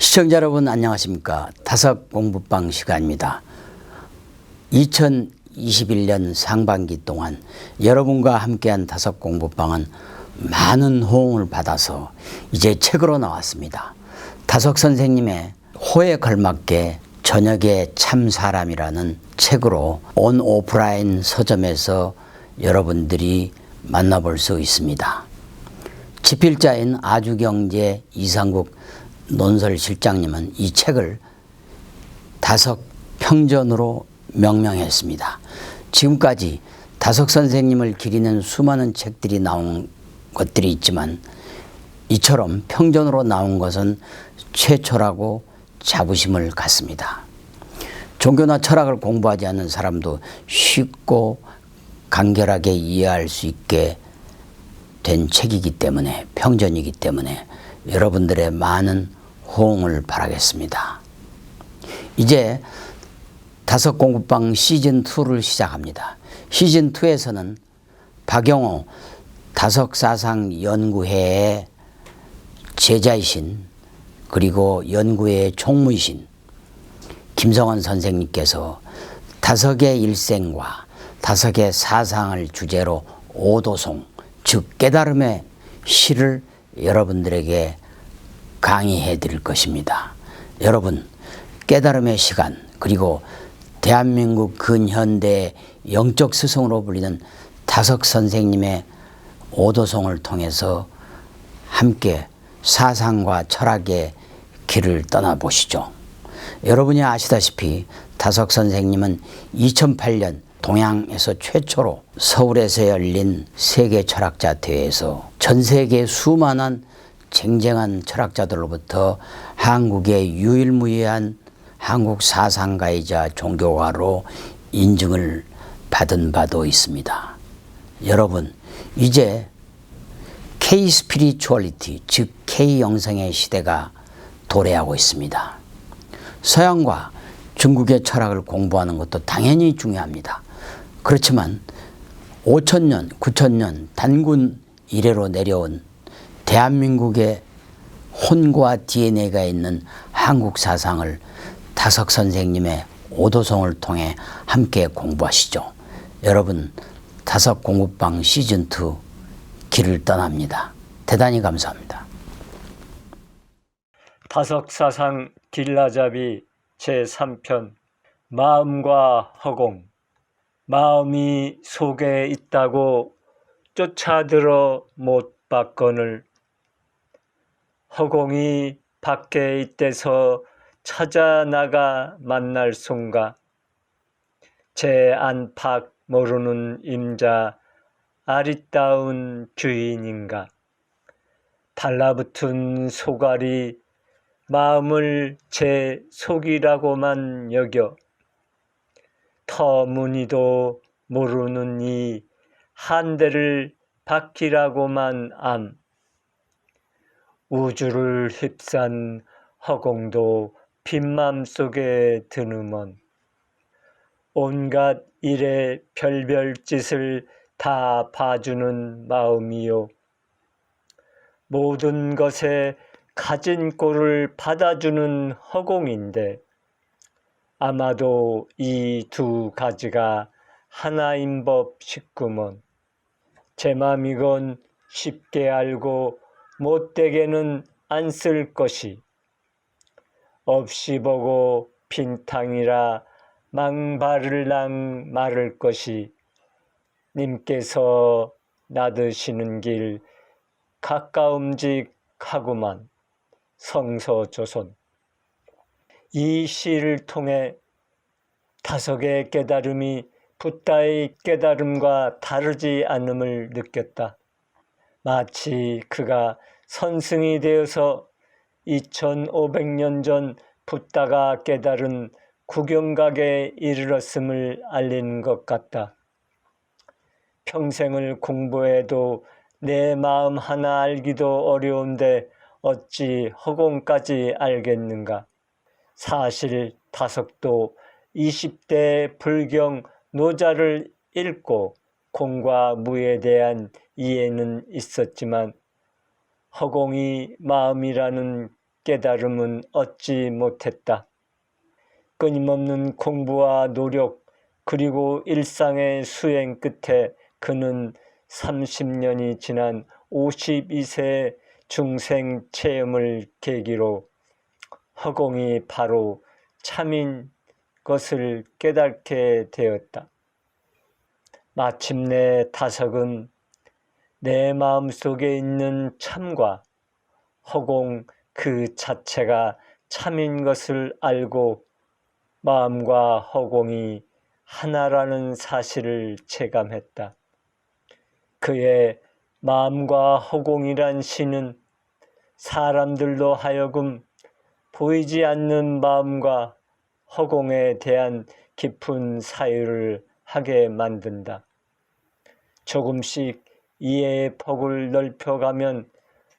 시청자 여러분 안녕하십니까. 다섯 공부방 시간입니다. 2021년 상반기 동안 여러분과 함께한 다섯 공부방은 많은 호응을 받아서 이제 책으로 나왔습니다. 다섯 선생님의 호에 걸맞게 저녁의 참 사람이라는 책으로 온 오프라인 서점에서 여러분들이 만나볼 수 있습니다. 집필자인 아주경제 이상국 논설실장님은 이 책을 다섯 평전으로 명명했습니다. 지금까지 다섯 선생님을 기리는 수많은 책들이 나온 것들이 있지만 이처럼 평전으로 나온 것은 최초라고 자부심을 갖습니다. 종교나 철학을 공부하지 않는 사람도 쉽고 간결하게 이해할 수 있게 된 책이기 때문에, 평전이기 때문에 여러분들의 많은 호응을 바라겠습니다. 이제 다섯 공부방 시즌2를 시작합니다. 시즌2에서는 박영호 다섯사상연구회의 제자이신, 그리고 연구회의 총무이신 김성원 선생님께서 다섯의 일생과 다섯의 사상을 주제로 오도송, 즉 깨달음의 시를 여러분들에게 강의해 드릴 것입니다. 여러분, 깨달음의 시간, 그리고 대한민국 근현대의 영적 스승으로 불리는 다섯 선생님의 오도송을 통해서 함께 사상과 철학의 길을 떠나보시죠. 여러분이 아시다시피 다섯 선생님은 2008년 동양에서 최초로 서울에서 열린 세계 철학자 대회에서 전 세계 수많은 쟁쟁한 철학자들로부터 한국의 유일무이한 한국 사상가이자 종교가로 인증을 받은 바도 있습니다. 여러분, 이제 K-스피리추얼리티, 즉 K-영성의 시대가 도래하고 있습니다. 서양과 중국의 철학을 공부하는 것도 당연히 중요합니다. 그렇지만 5,000년, 9,000년 단군 이래로 내려온 대한민국의 혼과 DNA가 있는 한국 사상을 다섯 선생님의 오도송을 통해 함께 공부하시죠. 여러분, 다섯 공부방 시즌2 길을 떠납니다. 대단히 감사합니다. 다섯사상 길라잡이 제3편 마음과 허공. 마음이 속에 있다고 쫓아들어 못 받거늘 허공이 밖에 있대서 찾아 나가 만날 순가 제 안팎 모르는 임자 아리따운 주인인가 달라붙은 소갈이 마음을 제 속이라고만 여겨 터무니도 모르는 이 한대를 바퀴라고만 암 우주를 휩싼 허공도 빈맘 속에 드누먼 온갖 일의 별별 짓을 다 봐주는 마음이요 모든 것에 가진 꼴을 받아주는 허공인데 아마도 이 두 가지가 하나인 법 싶구먼 제 맘이건 쉽게 알고 못되게는 안 쓸 것이 없이 보고 빈탕이라 망바를랑 말을 것이 님께서 놔드시는 길 가까움직하구만 성서조선 이 시를 통해 다섯의 깨달음이 붓다의 깨달음과 다르지 않음을 느꼈다. 마치 그가 선승이 되어서 2500년 전 붓다가 깨달은 구경각에 이르렀음을 알리는 것 같다. 평생을 공부해도 내 마음 하나 알기도 어려운데 어찌 허공까지 알겠는가. 사실 다섯도 20대 불경 노자를 읽고 공과 무에 대한 이해는 있었지만 허공이 마음이라는 깨달음은 얻지 못했다. 끊임없는 공부와 노력 그리고 일상의 수행 끝에 그는 30년이 지난 52세 중생 체험을 계기로 허공이 바로 참인 것을 깨닫게 되었다. 마침내 다석은 내 마음속에 있는 참과 허공 그 자체가 참인 것을 알고 마음과 허공이 하나라는 사실을 체감했다. 그의 마음과 허공이란 시는 사람들로 하여금 보이지 않는 마음과 허공에 대한 깊은 사유를 하게 만든다. 조금씩 이해의 폭을 넓혀가면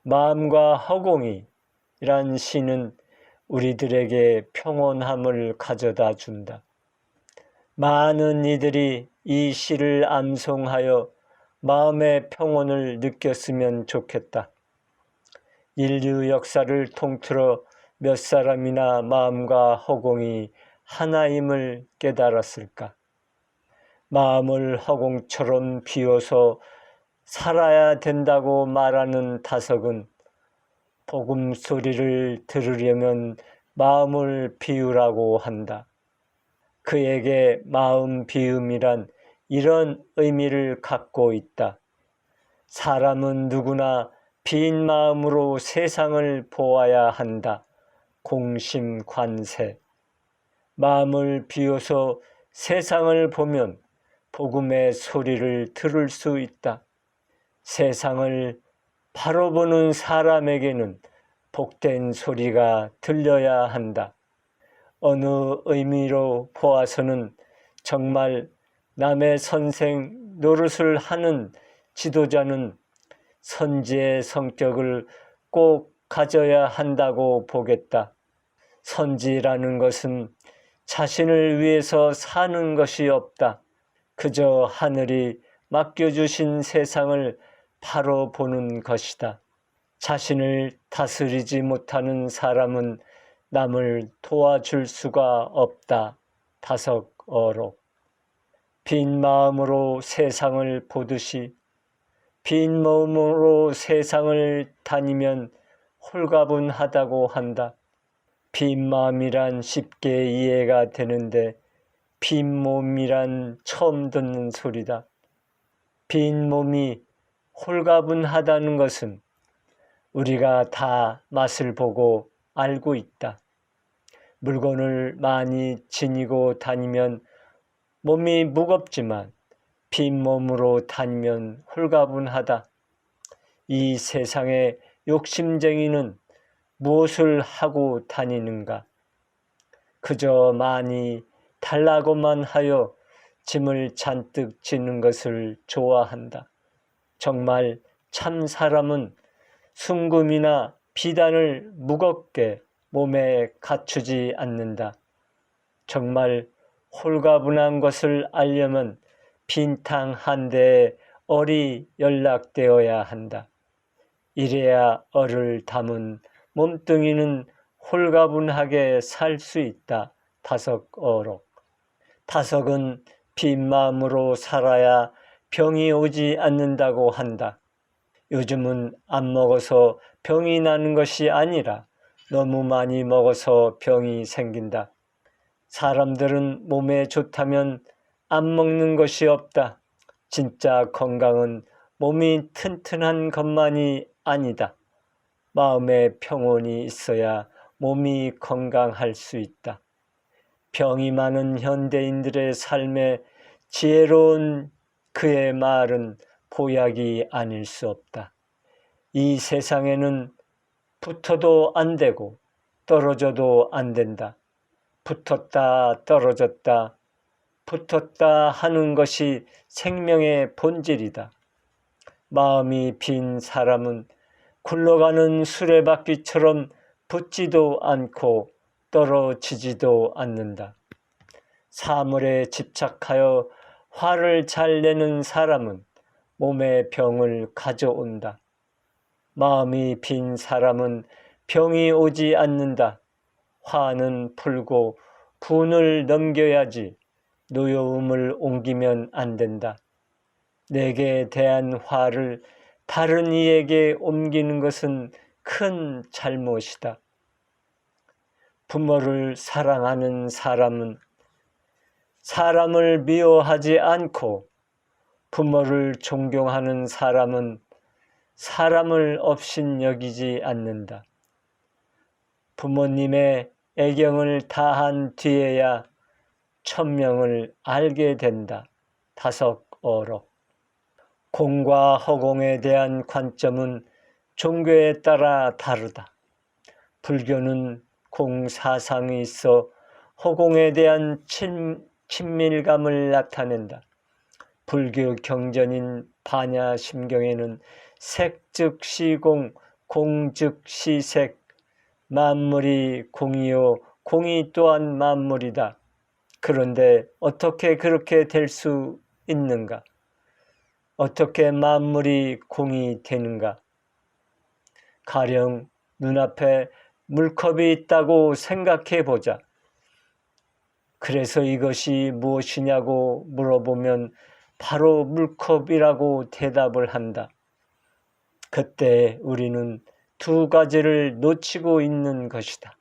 마음과 허공이란 시는 우리들에게 평온함을 가져다 준다. 많은 이들이 이 시를 암송하여 마음의 평온을 느꼈으면 좋겠다. 인류 역사를 통틀어 몇 사람이나 마음과 허공이 하나임을 깨달았을까? 마음을 허공처럼 비워서 살아야 된다고 말하는 다석은 복음 소리를 들으려면 마음을 비우라고 한다. 그에게 마음 비움이란 이런 의미를 갖고 있다. 사람은 누구나 빈 마음으로 세상을 보아야 한다. 공심관세. 마음을 비워서 세상을 보면 복음의 소리를 들을 수 있다. 세상을 바로 보는 사람에게는 복된 소리가 들려야 한다. 어느 의미로 보아서는 정말 남의 선생 노릇을 하는 지도자는 선지의 성격을 꼭 가져야 한다고 보겠다. 선지라는 것은 자신을 위해서 사는 것이 없다. 그저 하늘이 맡겨주신 세상을 바로 보는 것이다. 자신을 다스리지 못하는 사람은 남을 도와줄 수가 없다. 다석어록. 빈 마음으로 세상을 보듯이 빈 몸으로 세상을 다니면 홀가분하다고 한다. 빈 마음이란 쉽게 이해가 되는데 빈 몸이란 처음 듣는 소리다. 빈 몸이 홀가분하다는 것은 우리가 다 맛을 보고 알고 있다. 물건을 많이 지니고 다니면 몸이 무겁지만 빈 몸으로 다니면 홀가분하다. 이 세상의 욕심쟁이는 무엇을 하고 다니는가? 그저 많이 달라고만 하여 짐을 잔뜩 지는 것을 좋아한다. 정말 참 사람은 순금이나 비단을 무겁게 몸에 갖추지 않는다. 정말 홀가분한 것을 알려면 빈탕 한 대에 얼이 연락되어야 한다. 이래야 얼을 담은 몸뚱이는 홀가분하게 살 수 있다. 다석어록. 다석은 빈 마음으로 살아야 병이 오지 않는다고 한다. 요즘은 안 먹어서 병이 나는 것이 아니라 너무 많이 먹어서 병이 생긴다. 사람들은 몸에 좋다면 안 먹는 것이 없다. 진짜 건강은 몸이 튼튼한 것만이 아니다. 마음의 평온이 있어야 몸이 건강할 수 있다. 병이 많은 현대인들의 삶에 지혜로운 그의 말은 보약이 아닐 수 없다. 이 세상에는 붙어도 안 되고 떨어져도 안 된다. 붙었다 떨어졌다 붙었다 하는 것이 생명의 본질이다. 마음이 빈 사람은 굴러가는 수레바퀴처럼 붙지도 않고 떨어지지도 않는다. 사물에 집착하여 화를 잘 내는 사람은 몸에 병을 가져온다. 마음이 빈 사람은 병이 오지 않는다. 화는 풀고 분을 넘겨야지 노여움을 옮기면 안 된다. 내게 대한 화를 다른 이에게 옮기는 것은 큰 잘못이다. 부모를 사랑하는 사람은 사람을 미워하지 않고 부모를 존경하는 사람은 사람을 업신여기지 않는다. 부모님의 애경을 다한 뒤에야 천명을 알게 된다. 다섯어록. 공과 허공에 대한 관점은 종교에 따라 다르다. 불교는 공사상이 있어 허공에 대한 친밀감을 나타낸다. 불교 경전인 반야심경에는 색 즉 시공, 공 즉 시색, 만물이 공이요 공이 또한 만물이다. 그런데 어떻게 그렇게 될 수 있는가? 어떻게 만물이 공이 되는가? 가령 눈앞에 물컵이 있다고 생각해 보자. 그래서 이것이 무엇이냐고 물어보면 바로 물컵이라고 대답을 한다. 그때 우리는 두 가지를 놓치고 있는 것이다.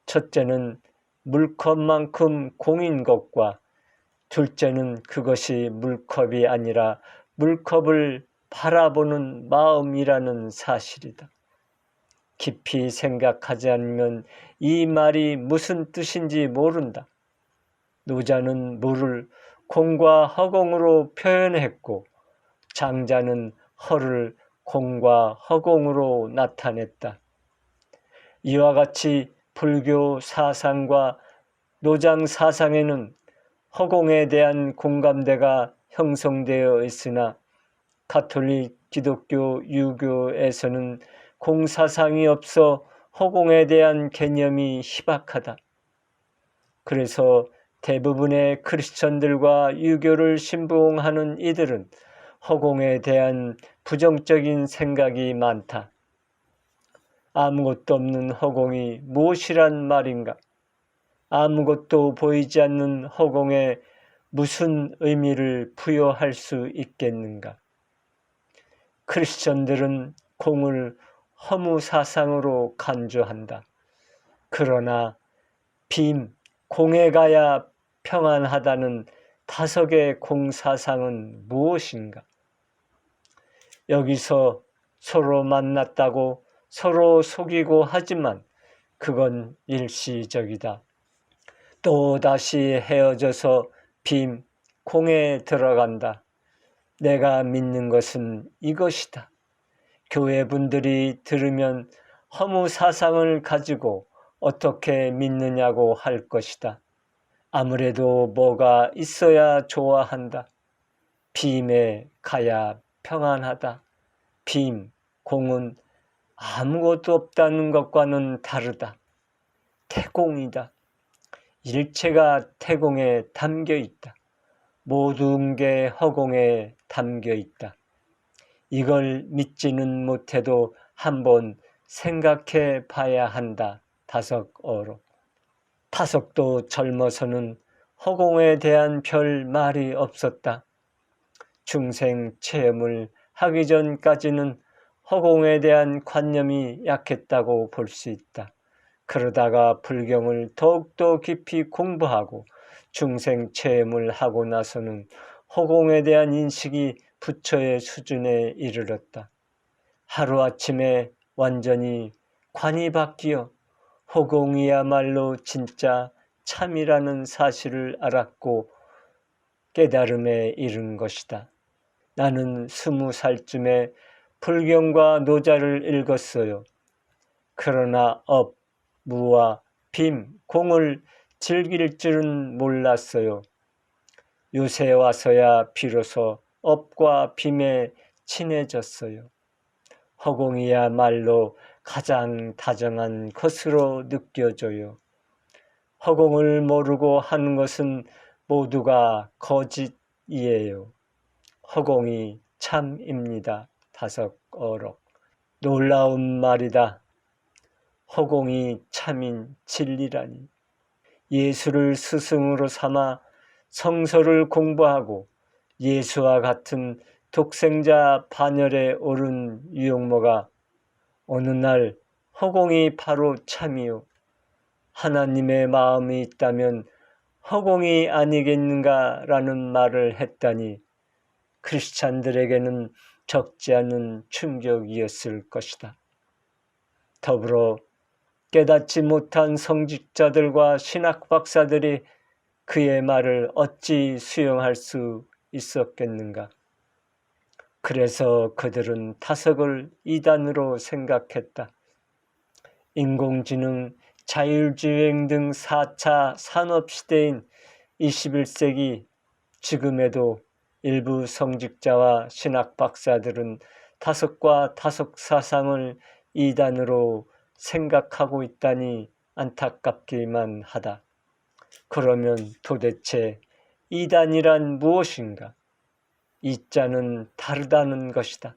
첫째는 물컵만큼 공인 것과 둘째는 그것이 물컵이 아니라 물컵을 바라보는 마음이라는 사실이다. 깊이 생각하지 않으면 이 말이 무슨 뜻인지 모른다. 노자는 물을 공과 허공으로 표현했고 장자는 허를 공과 허공으로 나타냈다. 이와 같이 불교 사상과 노장 사상에는 허공에 대한 공감대가 형성되어 있으나 가톨릭, 기독교, 유교에서는 공사상이 없어 허공에 대한 개념이 희박하다. 그래서 대부분의 크리스천들과 유교를 신봉하는 이들은 허공에 대한 부정적인 생각이 많다. 아무것도 없는 허공이 무엇이란 말인가? 아무것도 보이지 않는 허공에 무슨 의미를 부여할 수 있겠는가? 크리스천들은 공을 허무사상으로 간주한다. 그러나 빔, 공에 가야 평안하다는 다석의 공사상은 무엇인가? 여기서 서로 만났다고 서로 속이고 하지만 그건 일시적이다. 또 다시 헤어져서 빔, 공에 들어간다. 내가 믿는 것은 이것이다. 교회 분들이 들으면 허무 사상을 가지고 어떻게 믿느냐고 할 것이다. 아무래도 뭐가 있어야 좋아한다. 빔에 가야 평안하다. 빔, 공은 아무것도 없다는 것과는 다르다. 태공이다. 일체가 태공에 담겨 있다. 모든 게 허공에 담겨 있다. 이걸 믿지는 못해도 한번 생각해 봐야 한다. 다석어록. 타석도 젊어서는 허공에 대한 별 말이 없었다. 중생 체험을 하기 전까지는 허공에 대한 관념이 약했다고 볼 수 있다. 그러다가 불경을 더욱더 깊이 공부하고 중생 체험을 하고 나서는 허공에 대한 인식이 부처의 수준에 이르렀다. 하루아침에 완전히 관이 바뀌어 허공이야말로 진짜 참이라는 사실을 알았고 깨달음에 이른 것이다. 나는 20살쯤에 불경과 노자를 읽었어요. 그러나 업, 무와 빔, 공을 즐길 줄은 몰랐어요. 요새 와서야 비로소 업과 빔에 친해졌어요. 허공이야말로 가장 다정한 것으로 느껴져요. 허공을 모르고 하는 것은 모두가 거짓이에요. 허공이 참입니다. 다석어록. 놀라운 말이다. 허공이 참인 진리라니. 예수를 스승으로 삼아 성서를 공부하고 예수와 같은 독생자 반열에 오른 유용모가 어느 날 허공이 바로 참이요 하나님의 마음이 있다면 허공이 아니겠는가라는 말을 했다니 크리스찬들에게는 적지 않은 충격이었을 것이다. 더불어 깨닫지 못한 성직자들과 신학 박사들이 그의 말을 어찌 수용할 수 있었겠는가. 그래서 그들은 타석을 이단으로 생각했다. 인공지능, 자율주행 등 4차 산업시대인 21세기 지금에도 일부 성직자와 신학 박사들은 타석과 타석 사상을 이단으로 생각하고 있다니 안타깝기만 하다. 그러면 도대체 이단이란 무엇인가? 이자는 다르다는 것이다.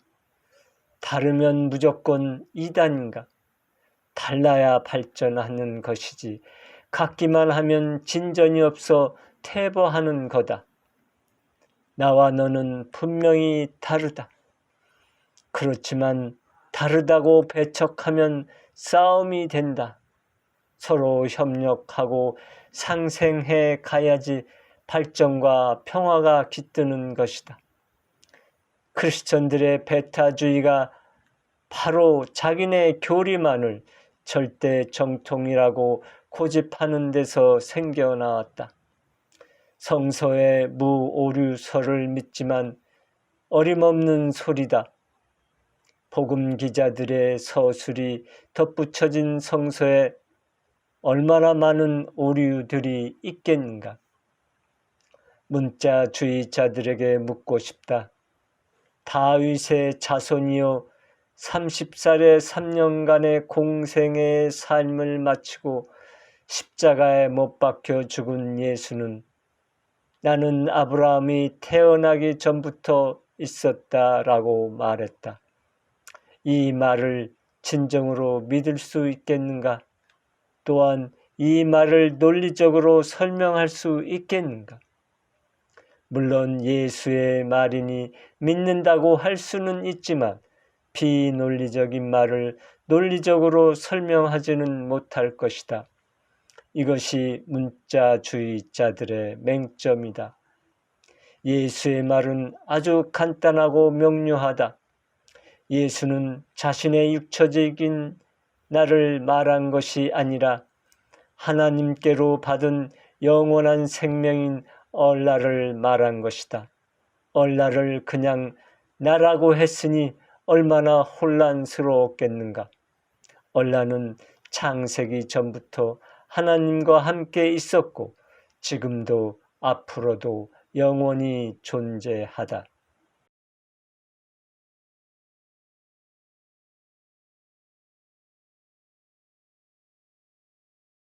다르면 무조건 이단인가? 달라야 발전하는 것이지 같기만 하면 진전이 없어 퇴보하는 거다. 나와 너는 분명히 다르다. 그렇지만 다르다고 배척하면 싸움이 된다. 서로 협력하고 상생해 가야지 발전과 평화가 깃드는 것이다. 크리스천들의 배타주의가 바로 자기네 교리만을 절대 정통이라고 고집하는 데서 생겨나왔다. 성서의 무오류설을 믿지만 어림없는 소리다. 복음 기자들의 서술이 덧붙여진 성서에 얼마나 많은 오류들이 있겠는가. 문자주의자들에게 묻고 싶다. 다윗의 자손이여 30살에 3년간의 공생의 삶을 마치고 십자가에 못 박혀 죽은 예수는 나는 아브라함이 태어나기 전부터 있었다라고 말했다. 이 말을 진정으로 믿을 수 있겠는가? 또한 이 말을 논리적으로 설명할 수 있겠는가? 물론 예수의 말이니 믿는다고 할 수는 있지만 비논리적인 말을 논리적으로 설명하지는 못할 것이다. 이것이 문자주의자들의 맹점이다. 예수의 말은 아주 간단하고 명료하다. 예수는 자신의 육처적인 나를 말한 것이 아니라 하나님께로 받은 영원한 생명인 얼라를 말한 것이다. 얼라를 그냥 나라고 했으니 얼마나 혼란스러웠겠는가. 얼라는 창세기 전부터 하나님과 함께 있었고 지금도 앞으로도 영원히 존재하다.